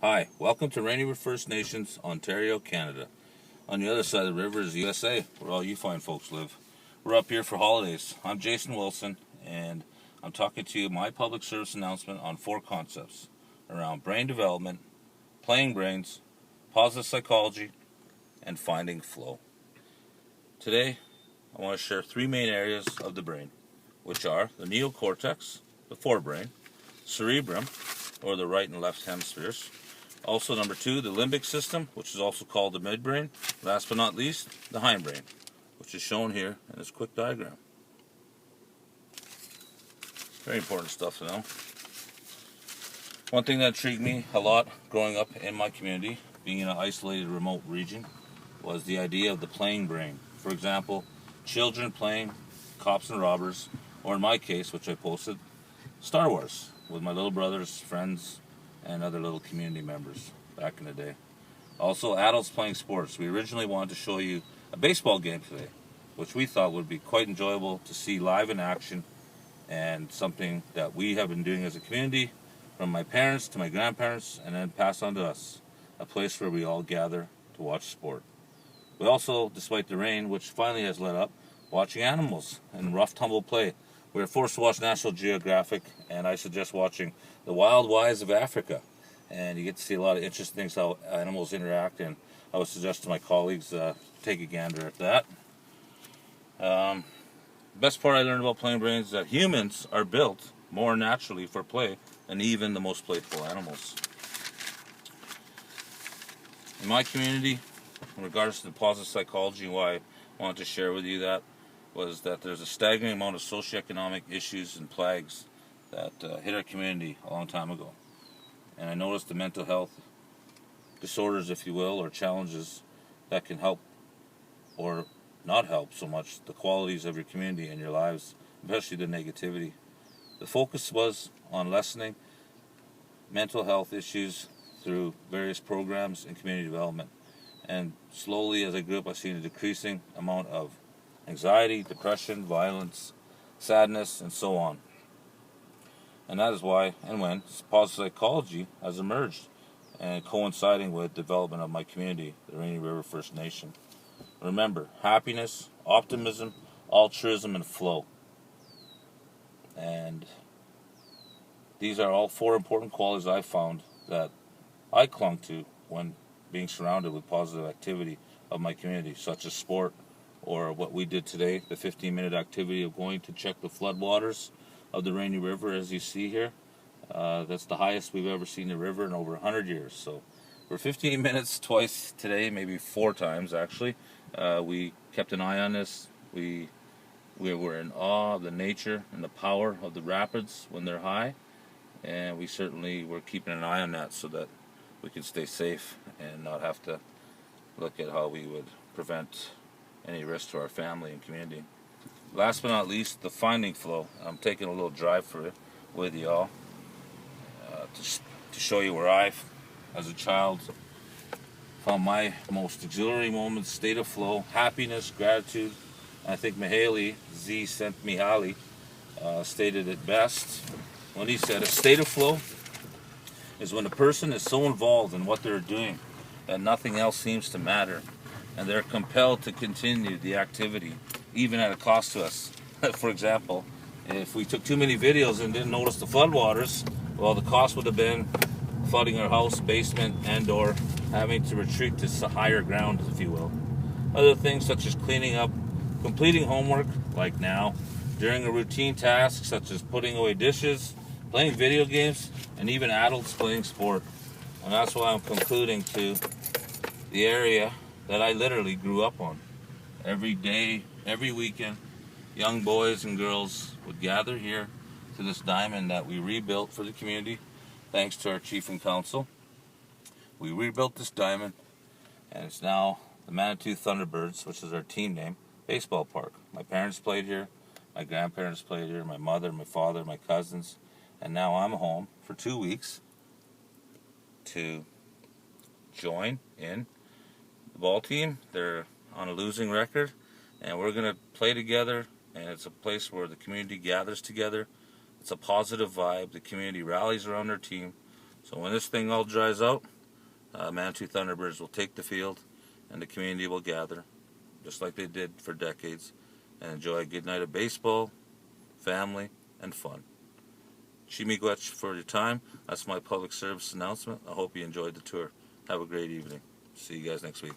Hi, welcome to Rainy River First Nations, Ontario, Canada. On the other side of the river is the USA, where all you fine folks live. We're up here for holidays. I'm Jason Wilson, and I'm talking to you my public service announcement on 4 concepts around brain development, playing brains, positive psychology, and finding flow. Today, I want to share 3 main areas of the brain, which are the neocortex, the forebrain, cerebrum, or the right and left hemispheres. Also, number 2, the limbic system, which is also called the midbrain. Last but not least, the hindbrain, which is shown here in this quick diagram. Very important stuff to know. One thing that intrigued me a lot growing up in my community, being in an isolated remote region, was the idea of the playing brain. For example, children playing cops and robbers, or in my case, which I posted, Star Wars, with my little brothers, friends, and other little community members back in the day. Also, adults playing sports. We originally wanted to show you a baseball game today, which we thought would be quite enjoyable to see live in action, and something that we have been doing as a community, from my parents to my grandparents, and then passed on to us, a place where we all gather to watch sport. We also, despite the rain, which finally has let up, watching animals in rough tumble play. We were forced to watch National Geographic, and I suggest watching The Wild Wives of Africa. And you get to see a lot of interesting things, how animals interact, and I would suggest to my colleagues take a gander at that. The best part I learned about playing brains is that humans are built more naturally for play than even the most playful animals. In my community, in regards to the positive psychology, why I wanted to share with you that was that there's a staggering amount of socioeconomic issues and plagues that hit our community a long time ago. And I noticed the mental health disorders, if you will, or challenges that can help or not help so much the qualities of your community and your lives, especially the negativity. The focus was on lessening mental health issues through various programs and community development. And slowly, as I grew up, I've seen a decreasing amount of anxiety, depression, violence, sadness, and so on. And that is why and when positive psychology has emerged, and coinciding with development of my community, the Rainy River First Nation. Remember, happiness, optimism, altruism, and flow. And these are all 4 important qualities I found that I clung to when being surrounded with positive activity of my community, such as sport, or what we did today, the 15-minute activity of going to check the floodwaters of the Rainy River, as you see here. That's the highest we've ever seen the river in over 100 years. So for 15 minutes twice today, maybe 4 times actually, we kept an eye on this. We were in awe of the nature and the power of the rapids when they're high, and we certainly were keeping an eye on that so that we can stay safe and not have to look at how we would prevent any risk to our family and community. Last but not least, the finding flow. I'm taking a little drive for it with y'all to show you where I, as a child, found my most exhilarating moments, state of flow, happiness, gratitude. I think Mihaly, Z. Sent Mihaly, stated it best when he said, a state of flow is when a person is so involved in what they're doing that nothing else seems to matter, and they're compelled to continue the activity, even at a cost to us. For example, if we took too many videos and didn't notice the floodwaters, well, the cost would have been flooding our house, basement, and or having to retreat to higher ground, if you will. Other things such as cleaning up, completing homework, like now, during a routine task such as putting away dishes, playing video games, and even adults playing sport. And that's why I'm concluding to the area that I literally grew up on. Every day, every weekend, young boys and girls would gather here to this diamond that we rebuilt for the community, thanks to our chief and council. We rebuilt this diamond, and it's now the Manitou Thunderbirds, which is our team name, baseball park. My parents played here, my grandparents played here, my mother, my father, my cousins, and now I'm home for 2 weeks to join in the ball team. They're on a losing record, and we're going to play together, and it's a place where the community gathers together. It's a positive vibe. The community rallies around their team. So when this thing all dries out, Manitou Thunderbirds will take the field and the community will gather, just like they did for decades, and enjoy a good night of baseball, family, and fun. Chimigwech for your time. That's my public service announcement. I hope you enjoyed the tour. Have a great evening. See you guys next week.